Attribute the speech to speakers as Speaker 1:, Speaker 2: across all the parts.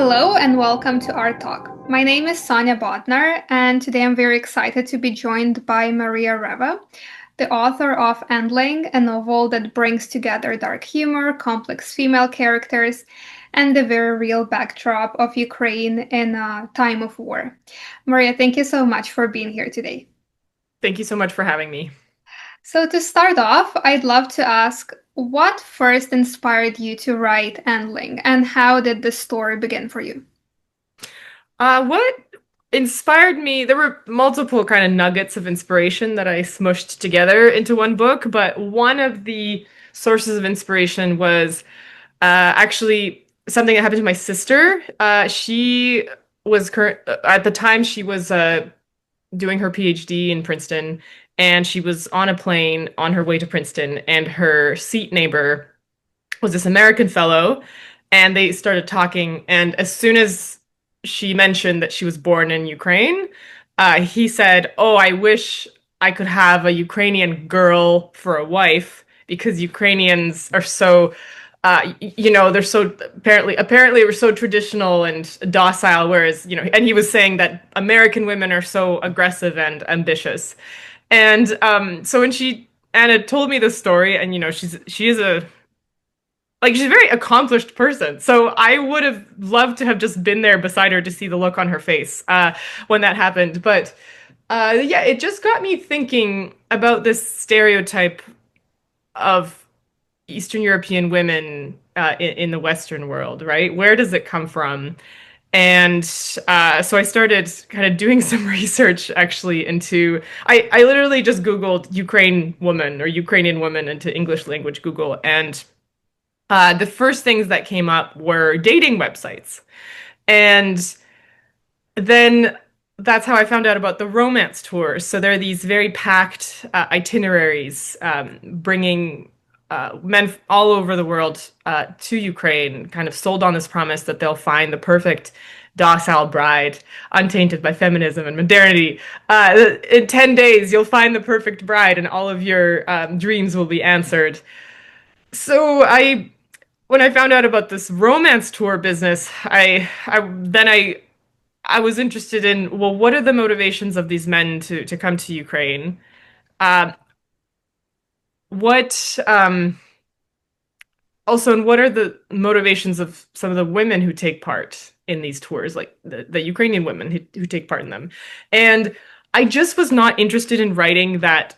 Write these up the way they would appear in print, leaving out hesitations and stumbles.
Speaker 1: Hello and welcome to our talk. My name is Sonia Bodnar, and today I'm very excited to be joined by Maria Reva, the author of Endling, a novel that brings together dark humor, complex female characters, and the very real backdrop of Ukraine in a time of war. Maria, thank you so much for being here today.
Speaker 2: Thank you so much for having me.
Speaker 1: So, to start off, I'd love to ask what first inspired you to write Endling, and how did the story begin for you?
Speaker 2: What inspired me? There were multiple kind of nuggets of inspiration that I smushed together into one book, but one of the sources of inspiration was actually something that happened to my sister. She was current at the time she was doing her PhD in Princeton, and she was on a plane on her way to Princeton, and her seat neighbor was this American fellow, and they started talking. And as soon as she mentioned that she was born in Ukraine, he said, "Oh, I wish I could have a Ukrainian girl for a wife because Ukrainians are so." They're so apparently we're so traditional and docile, whereas, and he was saying that American women are so aggressive and ambitious. And so when Anna told me this story, and she is a she's a very accomplished person. So I would have loved to have just been there beside her to see the look on her face when that happened. But yeah, it just got me thinking about this stereotype of Eastern European women in the Western world, right? Where does it come from? And so I started kind of doing some research actually into, I literally just Googled Ukraine woman or Ukrainian woman into English language Google. And the first things that came up were dating websites. And then that's how I found out about the romance tours. So there are these very packed itineraries bringing men all over the world to Ukraine, kind of sold on this promise that they'll find the perfect docile bride, untainted by feminism and modernity. In 10 days, you'll find the perfect bride, and all of your dreams will be answered. So when I found out about this romance tour business, I was interested in, well, what are the motivations of these men to come to Ukraine? Uh, what Also, and what are the motivations of some of the women who take part in these tours, like the Ukrainian women who take part in them? And I just was not interested in writing that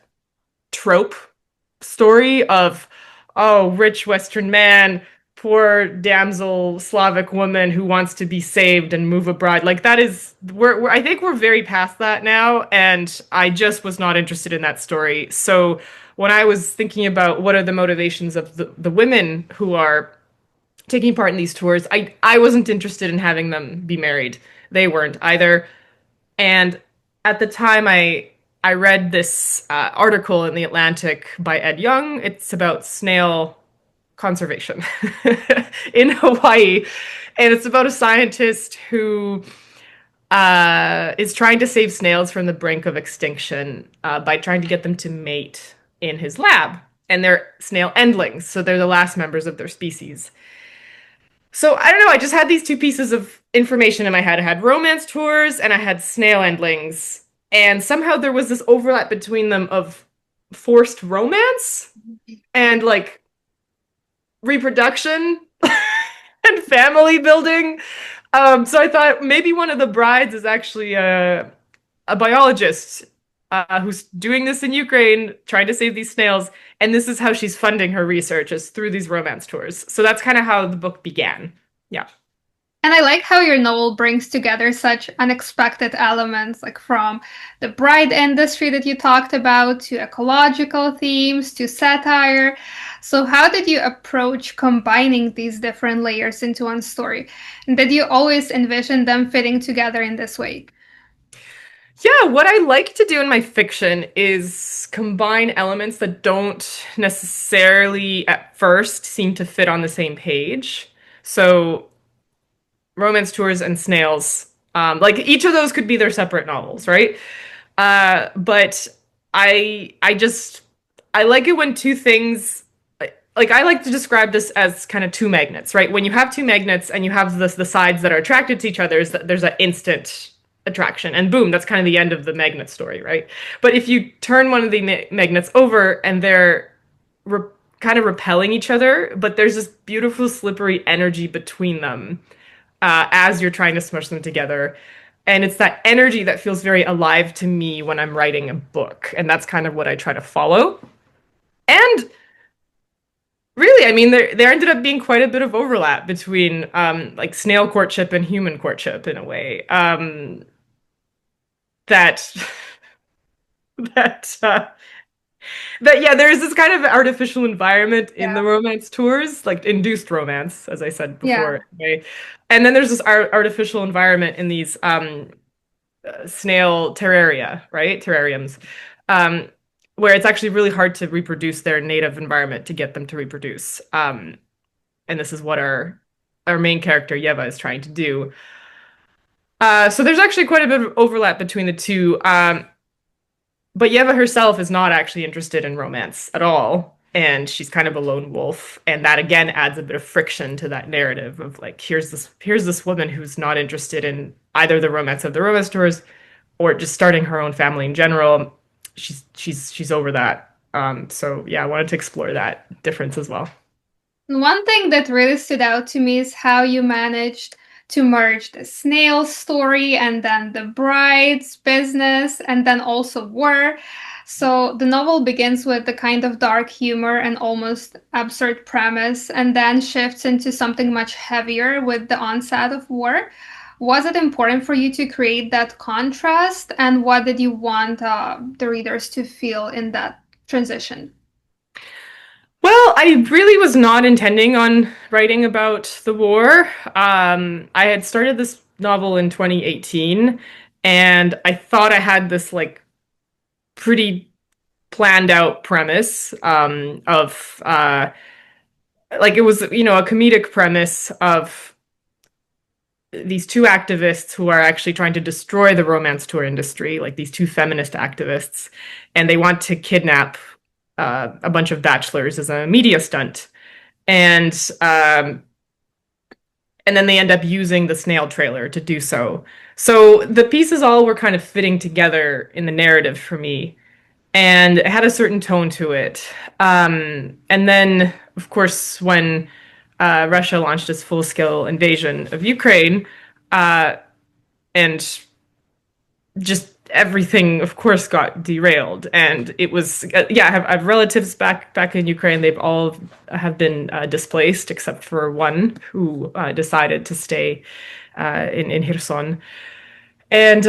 Speaker 2: trope story of, oh, rich Western man, poor damsel Slavic woman who wants to be saved and move abroad. Like that is, I think we're very past that now, and I just was not interested in that story. So when I was thinking about what are the motivations of the women who are taking part in these tours, I wasn't interested in having them be married. They weren't either. And at the time, I read this article in the Atlantic by Ed Young. It's about snail conservation in Hawaii, and it's about a scientist who is trying to save snails from the brink of extinction by trying to get them to mate in his lab. And they're snail endlings, so they're the last members of their species. So I don't know, I just had these two pieces of information in my head. I had romance tours and I had snail endlings. And somehow there was this overlap between them of forced romance and like reproduction and family building. So I thought maybe one of the brides is actually a biologist who's doing this in Ukraine, trying to save these snails. And this is how she's funding her research, is through these romance tours. So that's kind of how the book began. Yeah.
Speaker 1: And I like how your novel brings together such unexpected elements, like from the bride industry that you talked about, to ecological themes, to satire. So, how did you approach combining these different layers into one story? And did you always envision them fitting together in this way?
Speaker 2: Yeah, what I like to do in my fiction is combine elements that don't necessarily at first seem to fit on the same page. So romance tours and snails. Like each of those could be their separate novels, right? But I like it when two things like I like to describe this as kind of two magnets, right? When you have two magnets and you have the sides that are attracted to each other, there's an instant attraction, and boom, that's kind of the end of the magnet story, right? But if you turn one of the magnets over and they're re kind of repelling each other, but there's this beautiful slippery energy between them as you're trying to smush them together. And it's that energy that feels very alive to me when I'm writing a book. And that's kind of what I try to follow. And really, I mean, there ended up being quite a bit of overlap between like snail courtship and human courtship in a way. That that that yeah, there's this kind of artificial environment in the
Speaker 1: Yeah.
Speaker 2: romance tours, like induced romance, as I said
Speaker 1: Yeah.
Speaker 2: before. Anyway. And then there's this artificial environment in these snail terraria, right? Terrariums, um, where it's actually really hard to reproduce their native environment to get them to reproduce. And this is what our main character Yeva is trying to do. So there's actually quite a bit of overlap between the two. But Yeva herself is not actually interested in romance at all. And she's kind of a lone wolf. And that again adds a bit of friction to that narrative of like, here's this woman who's not interested in either the romance of the romance tours or just starting her own family in general. She's over that. So yeah, I wanted to explore that difference as well.
Speaker 1: One thing that really stood out to me is how you managed to merge the snail story and then the bride's business and then also war. So the novel begins with the kind of dark humor and almost absurd premise, and then shifts into something much heavier with the onset of war. Was it important for you to create that contrast, and what did you want the readers to feel in that transition?
Speaker 2: Well, I really was not intending on writing about the war. I had started this novel in 2018, and I thought I had this like pretty planned out premise of like it was, a comedic premise of these two activists who are actually trying to destroy the romance tour industry, like these two feminist activists, and they want to kidnap a bunch of bachelors as a media stunt. And um, and then they end up using the snail trailer to do so. So the pieces all were kind of fitting together in the narrative for me, and it had a certain tone to it. And then, of course, when Russia launched its full-scale invasion of Ukraine, uh, and just everything, of course, got derailed. And it was, yeah, I have relatives back in Ukraine. They've all have been displaced except for one who decided to stay in Kherson. And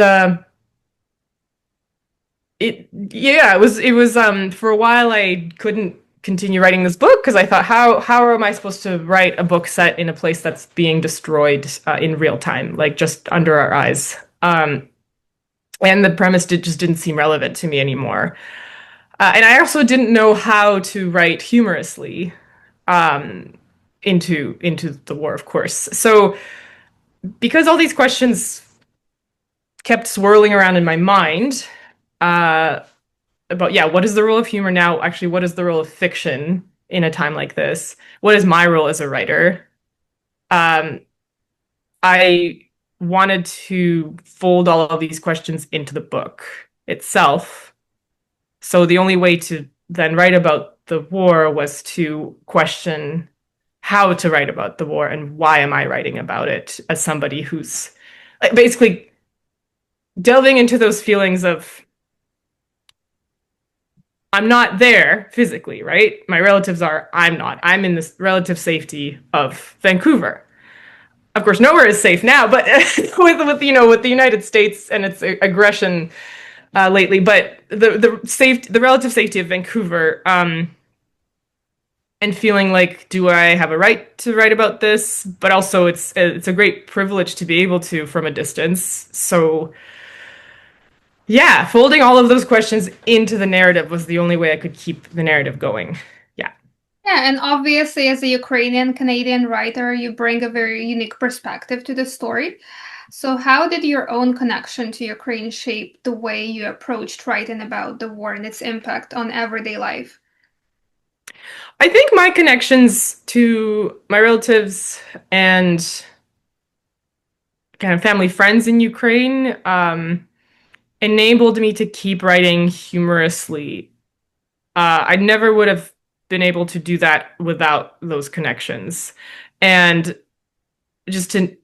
Speaker 2: it was for a while I couldn't continue writing this book because I thought how am I supposed to write a book set in a place that's being destroyed in real time, like just under our eyes. And the premise just didn't seem relevant to me anymore. And I also didn't know how to write humorously um, into the war, of course. So because all these questions kept swirling around in my mind uh, about, yeah, what is the role of humor now? Actually, what is the role of fiction in a time like this? What is my role as a writer? Um, I wanted to fold all of these questions into the book itself. So the only way to then write about the war was to question how to write about the war and why am I writing about it as somebody who's like, basically delving into those feelings of I'm not there physically, right? My relatives are, I'm not. I'm in this relative safety of Vancouver. Of course, nowhere is safe now, but with the United States and its aggression lately, but the relative safety of Vancouver, and feeling like, do I have a right to write about this? But also, it's a great privilege to be able to from a distance. So yeah, folding all of those questions into the narrative was the only way I could keep the narrative going. Yeah.
Speaker 1: Yeah, and obviously, as a Ukrainian Canadian writer, you bring a very unique perspective to the story. So, how did your own connection to Ukraine shape the way you approached writing about the war and its impact on everyday life?
Speaker 2: I think my connections to my relatives and kind of family friends in Ukraine enabled me to keep writing humorously. I never would have been able to do that without those connections. And just to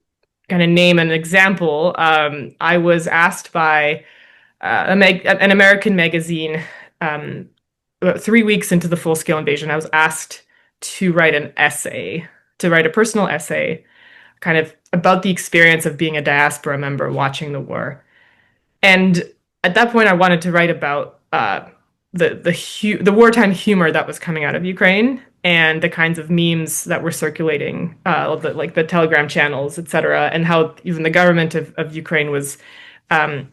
Speaker 2: kind of name an example, I was asked by an American magazine about 3 weeks into the full-scale invasion. I was asked to write an essay, to write a personal essay, kind of about the experience of being a diaspora member watching the war. And at that point, I wanted to write about the wartime humor that was coming out of Ukraine and the kinds of memes that were circulating, like the Telegram channels, etc., and how even the government of Ukraine was kind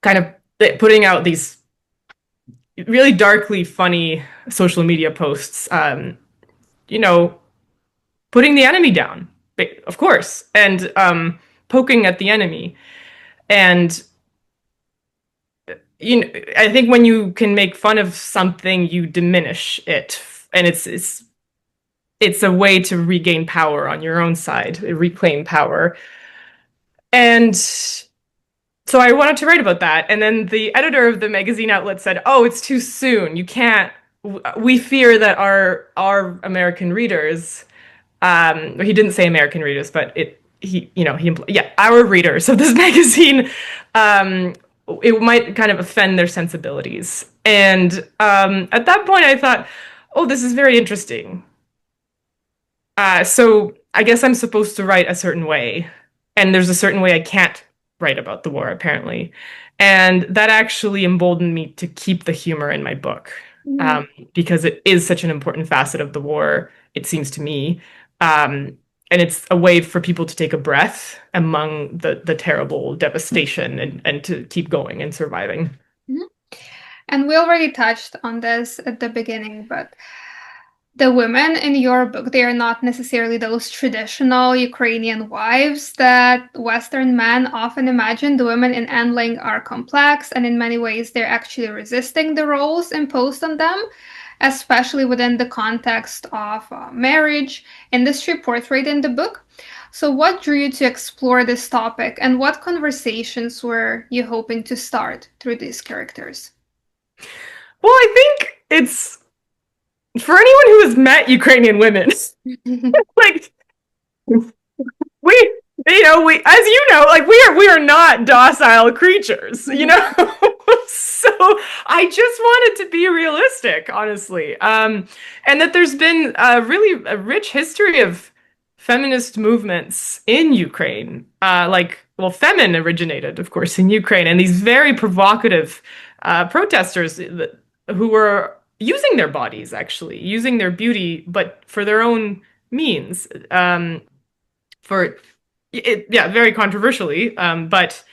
Speaker 2: of putting out these really darkly funny social media posts, you know, putting the enemy down, of course, and poking at the enemy. And I think when you can make fun of something, you diminish it, and it's a way to regain power on your own side, reclaim power. And so I wanted to write about that. And then the editor of the magazine outlet said, "Oh, it's too soon. You can't. We fear that our American readers." He didn't say American readers, but our readers of this magazine, it might kind of offend their sensibilities. And at that point, I thought, "Oh, this is very interesting." So I guess I'm supposed to write a certain way, and there's a certain way I can't write about the war, apparently. And that actually emboldened me to keep the humor in my book, because it is such an important facet of the war, it seems to me. And it's a way for people to take a breath among the terrible devastation and to keep going and surviving.
Speaker 1: Mhm. And we already touched on this at the beginning, but the women in your book, they are not necessarily those traditional Ukrainian wives that Western men often imagine. The women in Endling are complex, and in many ways, they're actually resisting the roles imposed on them, especially within the context of marriage industry portrayed in the book. So, what drew you to explore this topic, and what conversations were you hoping to start through these characters?
Speaker 2: Well, I think it's for anyone who has met Ukrainian women, like we as you know, like we are not docile creatures, so I just wanted to be realistic, honestly, and that there's been really a rich history of feminist movements in Ukraine. Femin originated, of course, in Ukraine, and these very provocative protesters who were using their bodies, actually using their beauty, but for their own means. For it, yeah, very controversially, but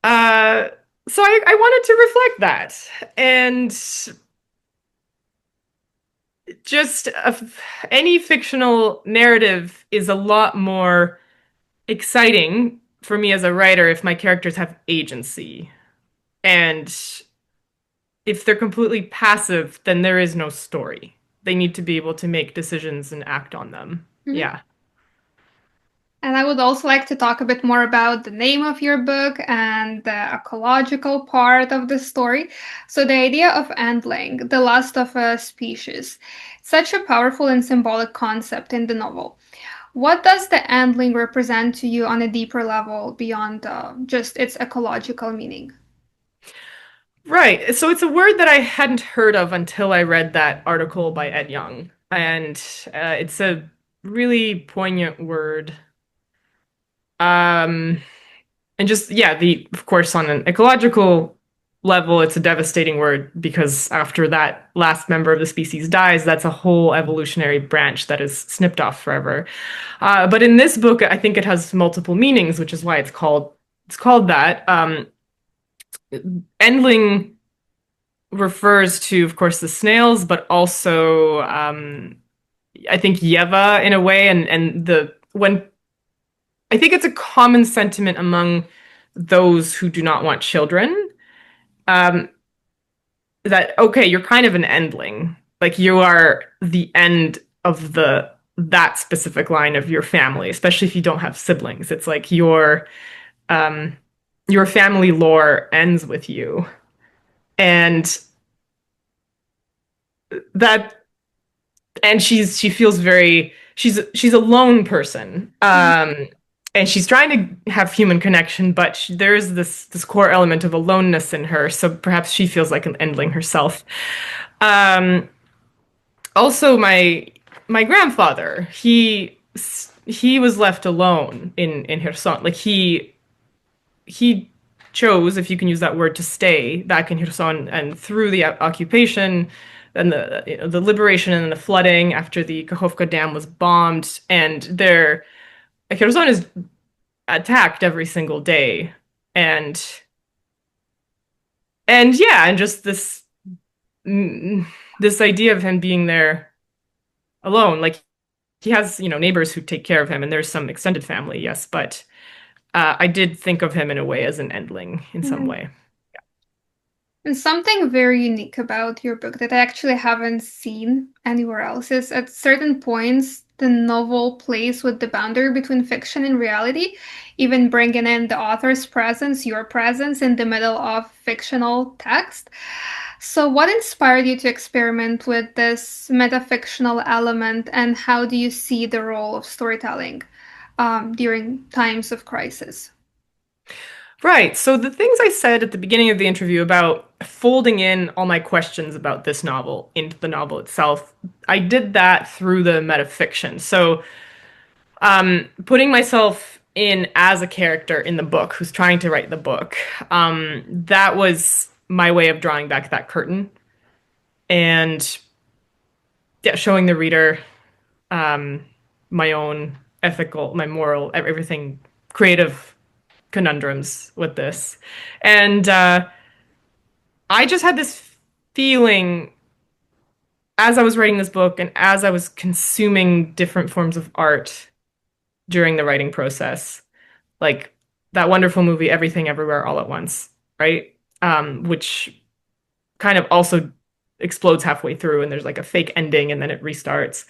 Speaker 2: so I wanted to reflect that, and just any fictional narrative is a lot more exciting for me as a writer if my characters have agency. And if they're completely passive, then there is no story. They need to be able to make decisions and act on them.
Speaker 1: Mhm.
Speaker 2: Yeah.
Speaker 1: And I would also like to talk a bit more about the name of your book and the ecological part of the story. So, the idea of Endling, the last of a species, such a powerful and symbolic concept in the novel. What does the Endling represent to you on a deeper level beyond just its ecological meaning?
Speaker 2: Right. So it's a word that I hadn't heard of until I read that article by Ed Young. And it's a really poignant word. Um, and just, yeah, of course, on an ecological level, it's a devastating word because after that last member of the species dies, that's a whole evolutionary branch that is snipped off forever. But in this book, I think it has multiple meanings, which is why it's called that. Endling refers to, of course, the snails, but also I think Yeva in a way, and the when I think it's a common sentiment among those who do not want children, um, that okay, you're kind of an endling. like you are the end of the that specific line of your family, especially if you don't have siblings. It's like um your family lore ends with you. And that and she feels very she's a lone person. And she's trying to have human connection, but there's this core element of aloneness in her, so perhaps she feels like an endling herself. Um, Also, my grandfather, he was left alone in Kherson. Like he chose, if you can use that word, to stay back in Kherson, and through the occupation and the liberation and the flooding after the Kakhovka Dam was bombed, and there Kherson is attacked every single day, and yeah, and just this idea of him being there alone, like he has, neighbors who take care of him, and there's some extended family, yes, but I did think of him in a way as an endling in some
Speaker 1: Mhm.
Speaker 2: way.
Speaker 1: And something very unique about your book that I actually haven't seen anywhere else is at certain points, the novel plays with the boundary between fiction and reality, even bringing in the author's presence, your presence in the middle of fictional text. So, what inspired you to experiment with this metafictional element, and how do you see the role of storytelling during times of crisis?
Speaker 2: Right. So the things I said at the beginning of the interview about folding in all my questions about this novel into the novel itself, I did that through the metafiction. So putting myself in as a character in the book who's trying to write the book, that was my way of drawing back that curtain and, yeah, showing the reader um, my own ethical, my moral, everything, creative conundrums with this. And I just had this feeling as I was writing this book and as I was consuming different forms of art during the writing process, like that wonderful movie, Everything Everywhere All at Once, right? Which kind of also explodes halfway through, and there's like a fake ending and then it restarts.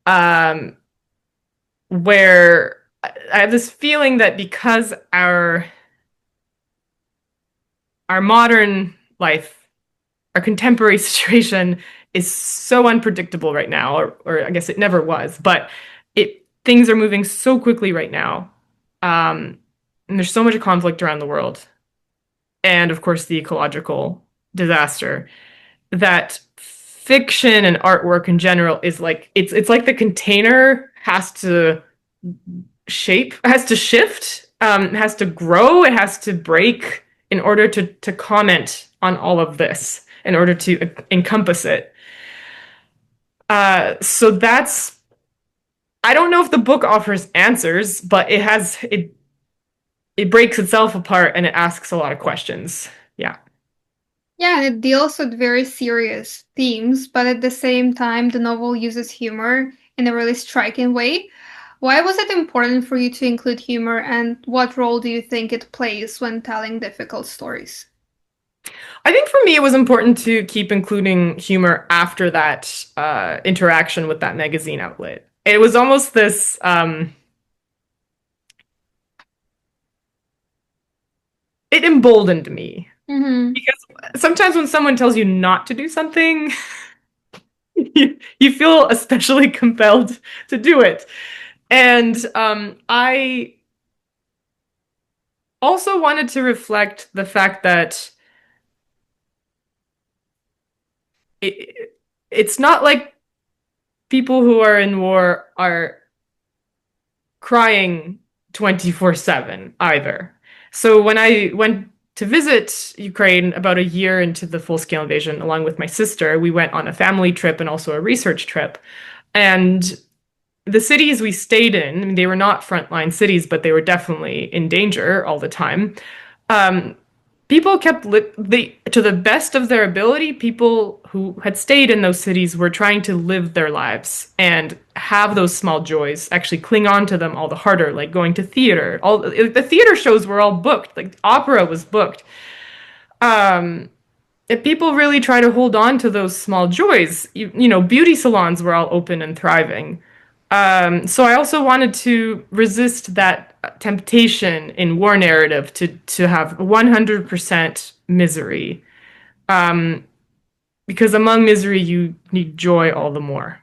Speaker 2: Um, where I have this feeling that because our modern life, our contemporary situation is so unpredictable right now, or I guess it never was, but things are moving so quickly right now. And there's so much conflict around the world. And of course, the ecological disaster that fiction and artwork in general is like it's like the container has to has to shift, has to grow, it has to break in order to comment on all of this, in order to encompass it. So that's I don't know if the book offers answers, but it breaks itself apart and it asks a lot of questions. Yeah.
Speaker 1: Yeah, and it deals with very serious themes, but at the same time, the novel uses humor in a really striking way. Why was it important for you to include humor, and what role do you think it plays when telling difficult stories?
Speaker 2: I think for me, it was important to keep including humor after that interaction with that magazine outlet. It was almost this, it emboldened me.
Speaker 1: Mm-hmm.
Speaker 2: Because sometimes when someone tells you not to do something, you feel especially compelled to do it. And I also wanted to reflect the fact that it's not like people who are in war are crying 24/7 either. So when I went to visit Ukraine about a year into the full-scale invasion, along with my sister, we went on a family trip and also a research trip. And the cities we stayed in, I mean, they were not frontline cities, but they were definitely in danger all the time. Um, People kept to the best of their ability, people who had stayed in those cities were trying to live their lives and have those small joys, actually cling on to them all the harder, like going to theater. All the theater shows were all booked, like opera was booked. if people really try to hold on to those small joys. Beauty salons were all open and thriving. So I also wanted to resist that temptation in war narrative to have 100% misery. Um, because among misery, you need joy all the more.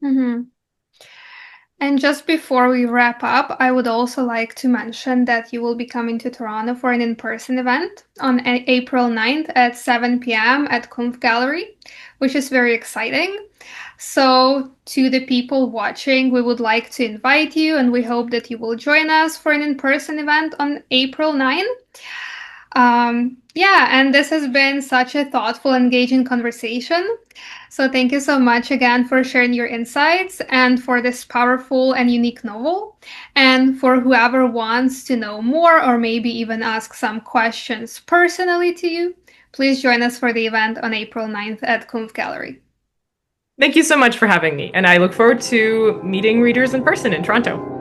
Speaker 1: Mm-hmm. And just before we wrap up, I would also like to mention that you will be coming to Toronto for an in-person event on April 9th at 7 p.m. at KUMF Gallery, which is very exciting. So, to the people watching, we would like to invite you, and we hope that you will join us for an in-person event on April 9th. Yeah, and this has been such a thoughtful, engaging conversation. So thank you so much again for sharing your insights and for this powerful and unique novel. And for whoever wants to know more or maybe even ask some questions personally to you, please join us for the event on April 9th at KUMF Gallery.
Speaker 2: Thank you so much for having me, and I look forward to meeting readers in person in Toronto.